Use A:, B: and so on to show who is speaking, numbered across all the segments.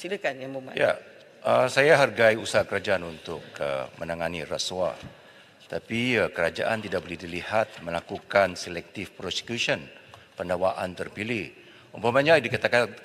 A: Silakan Yang Berhormat.
B: Ya, saya hargai usaha kerajaan untuk menangani rasuah. Tapi kerajaan tidak boleh dilihat melakukan selective prosecution, pendakwaan terpilih. Umpamanya dikatakan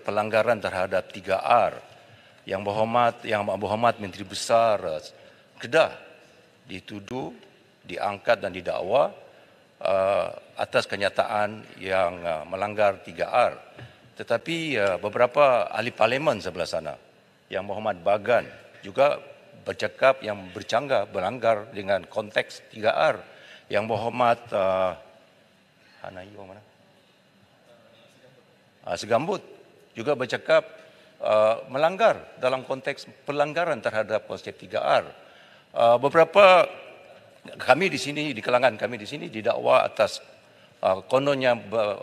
B: pelanggaran terhadap 3R. Yang Berhormat Menteri Besar Kedah dituduh, diangkat dan didakwa atas kenyataan yang melanggar 3R. Tetapi beberapa ahli parlimen sebelah sana, Yang Berhormat Bagan juga bercakap yang bercanggah berlanggar dengan konteks 3R. Yang Berhormat Segambut juga bercakap melanggar dalam konteks pelanggaran terhadap konsep 3R. Beberapa kami di sini, di kalangan kami di sini didakwa atas kononnya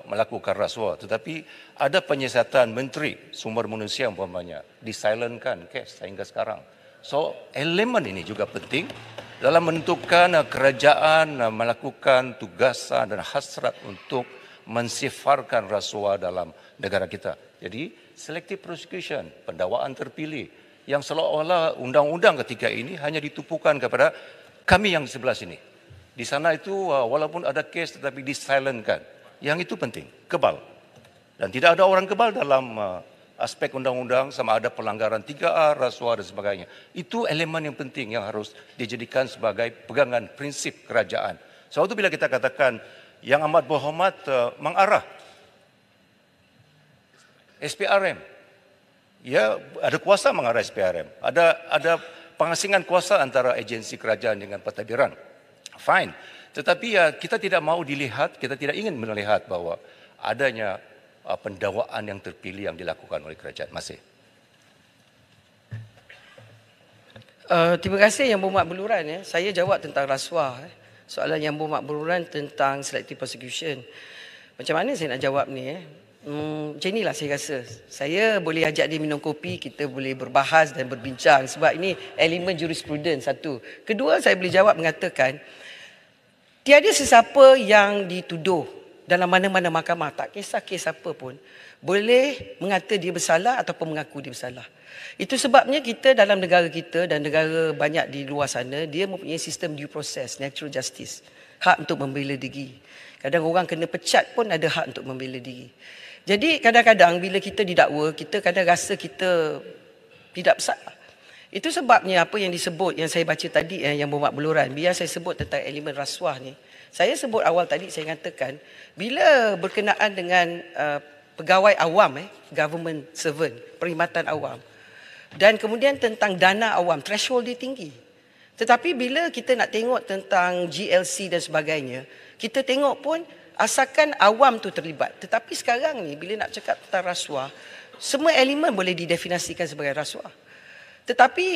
B: melakukan rasuah, tetapi ada penyiasatan menteri sumber manusia umpamanya disilentkan kes sehingga sekarang. So elemen ini juga penting dalam menentukan kerajaan melakukan tugasan dan hasrat untuk mensifarkan rasuah dalam negara kita. Jadi selective prosecution, pendakwaan terpilih yang seolah-olah undang-undang ketika ini hanya ditupukan kepada kami yang di sebelah sini. Di sana itu walaupun ada kes tetapi disilentkan. Yang itu penting, kebal. Dan tidak ada orang kebal dalam aspek undang-undang sama ada pelanggaran 3R, rasuah dan sebagainya. Itu elemen yang penting yang harus dijadikan sebagai pegangan prinsip kerajaan. Sebab itu bila kita katakan Yang Amat Berhormat mengarah SPRM. Ya, ada kuasa mengarah SPRM. Ada pengasingan kuasa antara agensi kerajaan dengan pentadbiran. Fine. Tetapi kita tidak mahu dilihat, kita tidak ingin melihat bahawa adanya pendakwaan yang terpilih yang dilakukan oleh kerajaan. Masih.
A: Terima kasih Yang Berhormat Beluran. Saya jawab tentang rasuah. Soalan Yang Berhormat Beluran tentang selective prosecution. Macam mana saya nak jawab ni? Macam inilah saya rasa. Saya boleh ajak dia minum kopi, kita boleh berbahas dan berbincang sebab ini elemen jurisprudens satu. Kedua, saya boleh jawab mengatakan tiada sesiapa yang dituduh dalam mana-mana mahkamah, tak kisah kes apa pun, boleh mengata dia bersalah ataupun mengaku dia bersalah. Itu sebabnya kita dalam negara kita dan negara banyak di luar sana, dia mempunyai sistem due process, natural justice. Hak untuk membela diri. Kadang orang kena pecat pun ada hak untuk membela diri. Jadi kadang-kadang bila kita didakwa, kita kadang rasa kita tidak bersalah. Itu sebabnya apa yang disebut, yang saya baca tadi Yang Berhormat Beluran, biar saya sebut tentang elemen rasuah ni. Saya sebut awal tadi, saya katakan, bila berkenaan dengan pegawai awam, government servant, perkhidmatan awam, dan kemudian tentang dana awam, threshold dia tinggi. Tetapi bila kita nak tengok tentang GLC dan sebagainya, kita tengok pun asalkan awam tu terlibat. Tetapi sekarang ni bila nak cakap tentang rasuah, semua elemen boleh didefinisikan sebagai rasuah. Tetapi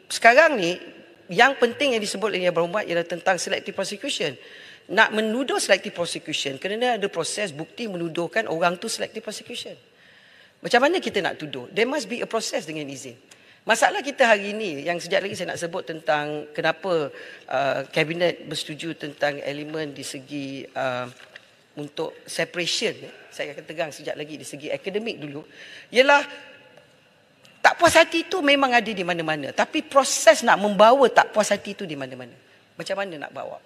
A: sekarang ni yang penting yang disebut oleh Yang Berhormat ialah tentang selective prosecution. Nak menuduh selective prosecution kerana ada proses bukti menuduhkan orang tu selective prosecution. Macam mana kita nak tuduh? There must be a process dengan izin. Masalah kita hari ini yang sekejap lagi saya nak sebut tentang kenapa Kabinet bersetuju tentang elemen di segi untuk separation, saya akan tegang sekejap lagi di segi akademik dulu, ialah tak puas hati itu memang ada di mana-mana, tapi proses nak membawa tak puas hati itu di mana-mana. Macam mana nak bawa?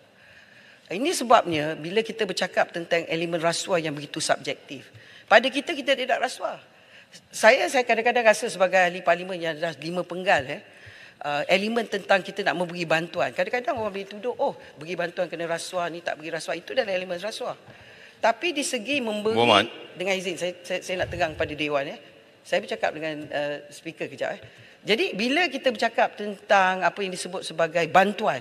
A: Ini sebabnya bila kita bercakap tentang elemen rasuah yang begitu subjektif, pada kita tidak rasuah. Saya kadang-kadang rasa sebagai ahli parlimen yang dah 5 penggal, elemen tentang kita nak memberi bantuan. Kadang-kadang orang boleh tuduh, oh beri bantuan kena rasuah, ni tak beri rasuah, itu adalah elemen rasuah. Tapi di segi memberi, dengan izin saya nak tegang pada Dewan. Saya bercakap dengan speaker kejap. Jadi bila kita bercakap tentang apa yang disebut sebagai bantuan,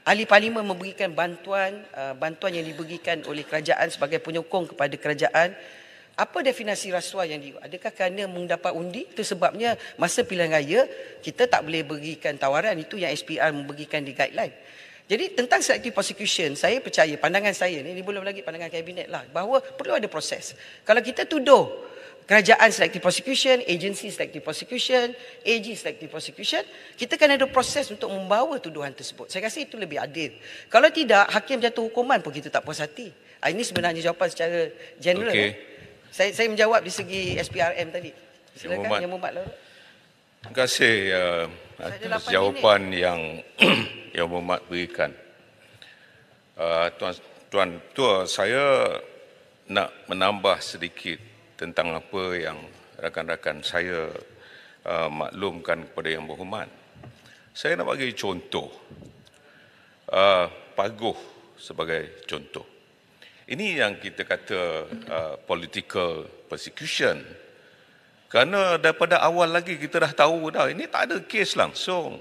A: ahli parlimen memberikan bantuan, bantuan yang diberikan oleh kerajaan sebagai penyokong kepada kerajaan. Apa definisi rasuah yang adakah kerana mendapat undi? Itu sebabnya masa pilihan raya kita tak boleh berikan tawaran, itu yang SPR memberikan di guideline. Jadi tentang selective prosecution, saya percaya, pandangan saya ni belum lagi pandangan kabinet lah, bahawa perlu ada proses. Kalau kita tuduh kerajaan selective prosecution, agensi selective prosecution, AG selective prosecution, kita kan ada proses untuk membawa tuduhan tersebut. Saya rasa itu lebih adil. Kalau tidak, hakim jatuh hukuman pun kita tak puas hati. Ini sebenarnya jawapan secara general.
C: Okay.
A: Saya menjawab di segi SPRM tadi. Silakan Yang Berhormat Larut.
B: Terima kasih atas jawapan yang Yang Berhormat berikan. Tuan Tua, saya nak menambah sedikit tentang apa yang rakan-rakan saya maklumkan kepada Yang Berhormat. Saya nak bagi contoh, Paguh sebagai contoh. Ini yang kita kata political persecution. Kerana daripada awal lagi kita dah tahu dah, ini tak ada kes langsung.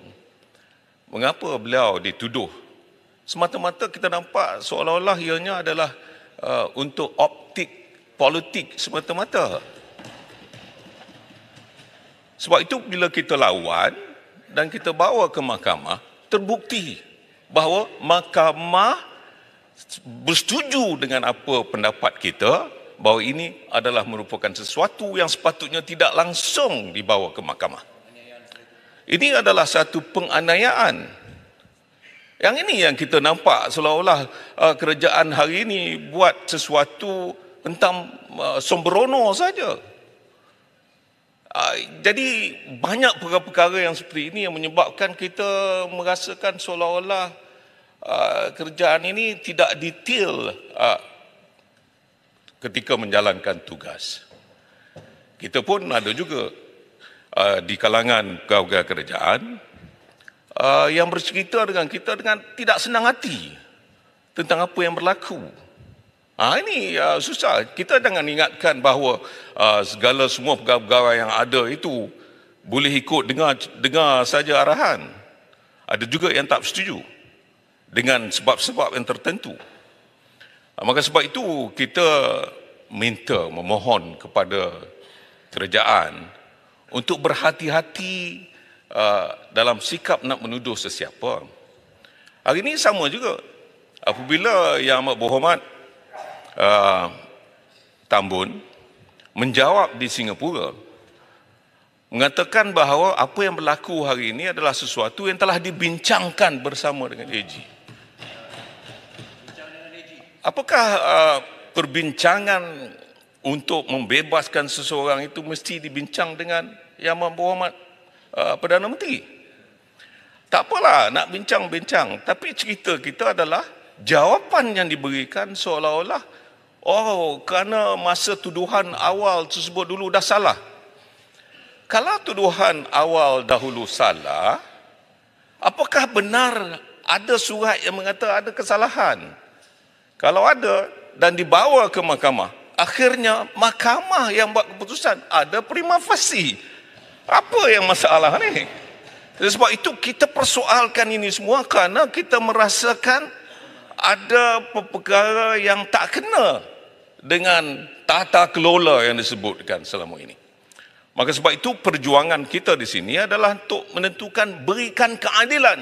B: Mengapa beliau dituduh? Semata-mata kita nampak seolah-olah ianya adalah untuk optik politik semata-mata. Sebab itu bila kita lawan dan kita bawa ke mahkamah, terbukti bahawa mahkamah bersetuju dengan apa pendapat kita, bahawa ini adalah merupakan sesuatu yang sepatutnya tidak langsung dibawa ke mahkamah. Ini adalah satu penganiayaan. Yang ini yang kita nampak seolah-olah kerajaan hari ini buat sesuatu tentang sembrono saja. Jadi banyak perkara-perkara yang seperti ini yang menyebabkan kita merasakan seolah-olah kerajaan ini tidak detail ketika menjalankan tugas. Kita pun ada juga di kalangan pegawai kerajaan yang bercerita dengan kita dengan tidak senang hati tentang apa yang berlaku. Ini susah. Kita jangan ingatkan bahawa segala semua pegawai yang ada itu boleh ikut dengar saja arahan. Ada juga yang tak setuju dengan sebab-sebab yang tertentu. Maka sebab itu kita memohon kepada kerajaan untuk berhati-hati dalam sikap nak menuduh sesiapa. Hari ini sama juga. Apabila Yang Amat Berhormat Tambun menjawab di Singapura, mengatakan bahawa apa yang berlaku hari ini adalah sesuatu yang telah dibincangkan bersama dengan AG. Apakah perbincangan untuk membebaskan seseorang itu mesti dibincang dengan Yang Amat Berhormat Perdana Menteri? Tak apalah nak bincang-bincang, tapi cerita kita adalah jawapan yang diberikan seolah-olah kerana masa tuduhan awal tersebut dulu dah salah. Kalau tuduhan awal dahulu salah, apakah benar ada surat yang mengatakan ada kesalahan? Kalau ada dan dibawa ke mahkamah, akhirnya mahkamah yang buat keputusan, ada prima facie. Apa yang masalah ni? Sebab itu kita persoalkan ini semua kerana kita merasakan ada perkara yang tak kena dengan tata kelola yang disebutkan selama ini. Maka sebab itu perjuangan kita di sini adalah untuk menentukan berikan keadilan.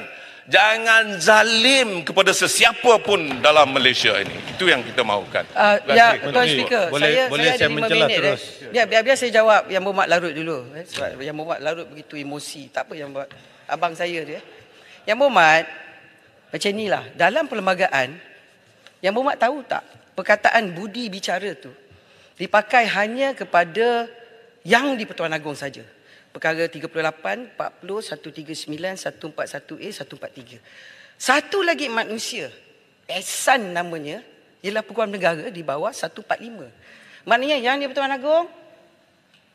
B: Jangan zalim kepada sesiapa pun dalam Malaysia ini. Itu yang kita mahukan.
A: Tuan Speaker, saya ada 5 minit. Terus. Biar saya jawab Yang Berhormat Larut dulu. Sebab Yang Berhormat Larut begitu emosi. Tak apa yang buat abang saya dia. Yang Berhormat, macam inilah. Dalam perlembagaan, Yang Berhormat tahu tak, perkataan budi bicara tu dipakai hanya kepada yang di Pertuan Agong saja. Perkara 38, 40, 139, 141A, 143. Satu lagi manusia, Ehsan namanya, ialah Peguam Negara di bawah 145. Maknanya yang di Pertuan Agong,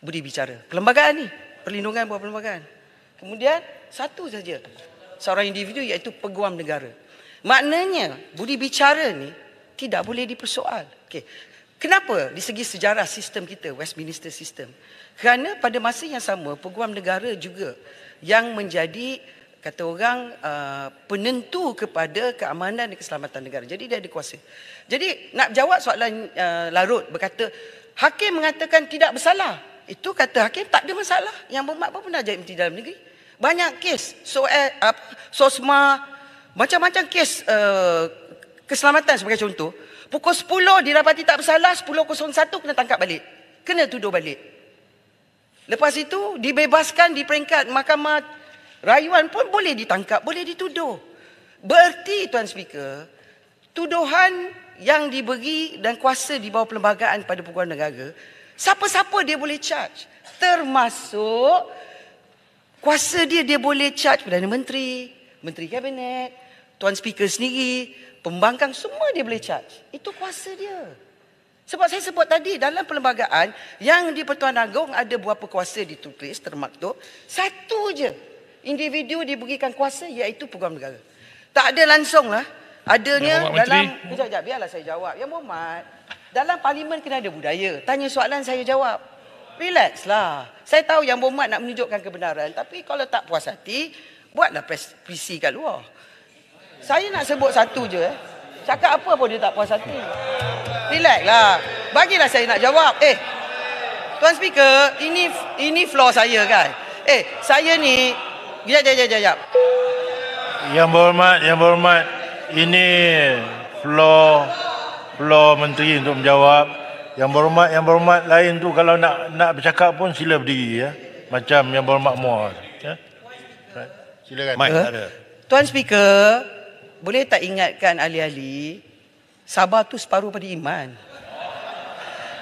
A: budi bicara. Perlembagaan ni, perlindungan buat perlembagaan. Kemudian, satu saja, seorang individu iaitu Peguam Negara. Maknanya, budi bicara ni tidak boleh dipersoal. Okey. Kenapa? Di segi sejarah sistem kita, Westminster System. Kerana pada masa yang sama, Peguam Negara juga yang menjadi, kata orang, penentu kepada keamanan dan keselamatan negara. Jadi dia ada kuasa. Jadi nak jawab soalan Larut berkata, hakim mengatakan tidak bersalah. Itu kata hakim tak ada masalah. Yang Berhormat pun pernah jadi Menteri Dalam Negeri. Banyak kes, SOSMA, macam-macam kes keselamatan sebagai contoh. Pukul 10 didapati tak bersalah, 10.01 kena tangkap balik. Kena tuduh balik. Lepas itu dibebaskan di peringkat mahkamah rayuan pun boleh ditangkap, boleh dituduh. Bererti Tuan Speaker, tuduhan yang diberi dan kuasa di bawah perlembagaan pada Peguam Negara Siapa-siapa dia boleh charge. Termasuk kuasa dia boleh charge Perdana Menteri, Menteri Kabinet, Tuan Speaker sendiri, pembangkang, semua dia boleh charge. Itu kuasa dia. Sebab saya sebut tadi, dalam perlembagaan yang di Pertuan Agong ada berapa kuasa ditulis, termaktub, satu je individu diberikan kuasa, iaitu Peguam Negara. Tak ada langsung lah. Adanya dalam... Kejap, biarlah saya jawab. Yang Berhormat, dalam parlimen kena ada budaya. Tanya soalan, saya jawab. Relax lah. Saya tahu Yang Berhormat nak menunjukkan kebenaran. Tapi kalau tak puas hati, buatlah PC kat luar. Saya nak sebut satu je. Cakap apa pun dia tak puas hati. Relax lah. Bagilah saya nak jawab. Tuan Speaker, ini floor saya kan. Saya ni... Sekejap.
C: Yang Berhormat, ini floor menteri untuk menjawab. Yang Berhormat lain tu kalau nak bercakap pun sila berdiri ya. Macam Yang Berhormat Muar. Ya. Silakan.
A: Tuan Speaker, boleh tak ingatkan ahli-ahli, sabar tu separuh pada iman.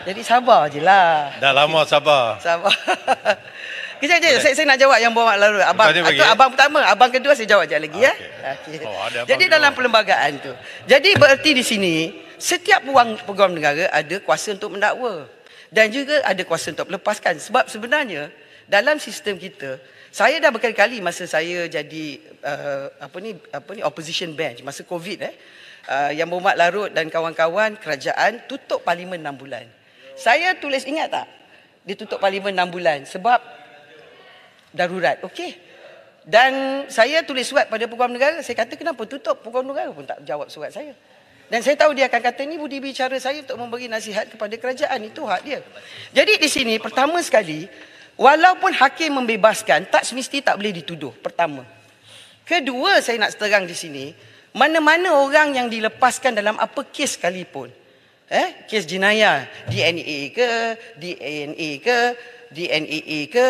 A: Jadi sabar je lah.
C: Dah lama sabar.
A: Sabar. Kejap, saya nak jawab Yang Berhormat lalu. Abang pertama, abang kedua saya jawab sekejap lagi ya. Okay. Jadi dalam perlembagaan tu. Jadi bererti di sini, setiap Peguam Negara ada kuasa untuk mendakwa. Dan juga ada kuasa untuk melepaskan. Sebab sebenarnya, dalam sistem kita, saya dah berkali-kali masa saya jadi opposition bench, masa COVID Yang Berhormat Larut dan kawan-kawan kerajaan tutup parlimen 6 bulan. Saya tulis, ingat tak? Ditutup parlimen 6 bulan sebab darurat. Okey. Dan saya tulis surat pada Peguam Negara. Saya kata kenapa tutup? Peguam Negara pun tak jawab surat saya. Dan saya tahu dia akan kata ni budi bicara saya untuk memberi nasihat kepada kerajaan. Itu hak dia. Jadi di sini pertama sekali, walaupun hakim membebaskan, tak semesti tak boleh dituduh. Pertama. Kedua, saya nak terang di sini, mana-mana orang yang dilepaskan dalam apa kes sekalipun. Kes jenayah, DNA ke, DNA ke, DNAA ke,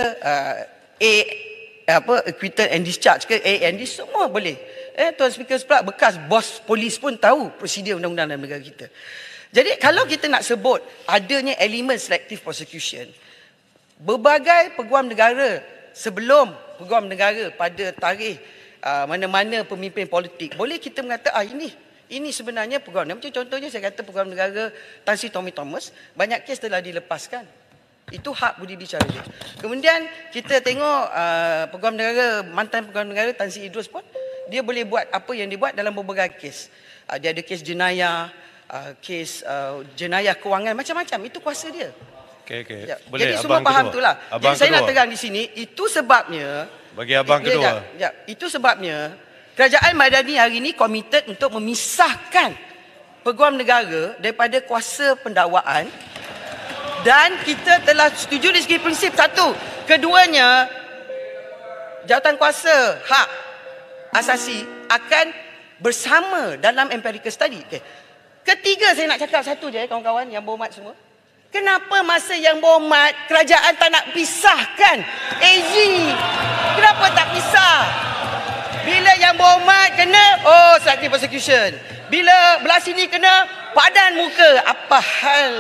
A: acquittal and discharge ke, AND, semua boleh. Tuan Speaker pula bekas bos polis pun tahu prosedur undang-undang dalam negara kita. Jadi kalau kita nak sebut adanya elemen selective prosecution, berbagai peguam negara sebelum Peguam Negara pada tarikh mana-mana pemimpin politik, boleh kita mengata ini sebenarnya peguam. Macam contohnya saya kata Peguam Negara Tan Sri Tommy Thomas, banyak kes telah dilepaskan. Itu hak budi bicara dia. Kemudian kita tengok Peguam Negara, mantan Peguam Negara Tan Sri Idrus pun, dia boleh buat apa yang dia buat dalam berbagai kes. Dia ada kes jenayah, kes jenayah kewangan, macam-macam. Itu kuasa dia.
C: Okey.
A: Ya.
C: Boleh.
A: Jadi semua faham itulah. Jadi saya nak tegang di sini, itu sebabnya...
C: Bagi abang kedua.
A: Itu sebabnya Kerajaan Madani hari ini komited untuk memisahkan Peguam Negara daripada kuasa pendakwaan. Dan kita telah setuju dari segi prinsip satu. Keduanya, jawatan kuasa hak asasi akan bersama dalam empirical study. Okay. Ketiga, saya nak cakap satu je kawan-kawan Yang Berhormat semua. Kenapa masa Yang Berhormat kerajaan tak nak pisahkan AG? Kenapa tak pisah? Bila Yang Berhormat kena, selective prosecution. Bila belah sini kena, padan muka. Apa hal?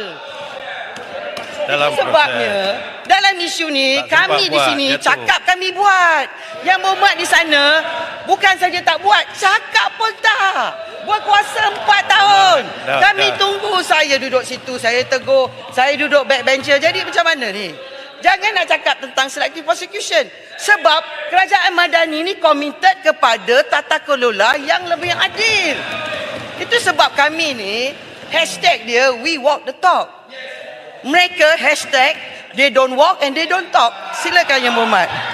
C: Dalam
A: sebabnya dalam isu ni kami di sini cakap kami buat. Yang Berhormat di sana bukan saja tak buat, cakap pun tak. Berkuasa 4 tahun. Kami tunggu, saya duduk situ, saya tegur, saya duduk backbencher. Jadi macam mana ni? Jangan nak cakap tentang selective prosecution. Sebab Kerajaan Madani ni komited kepada tata kelola yang lebih adil. Itu sebab kami ni hashtag dia we walk the talk. Mereka hashtag they don't walk and they don't talk. Silakan Yang Berhormat.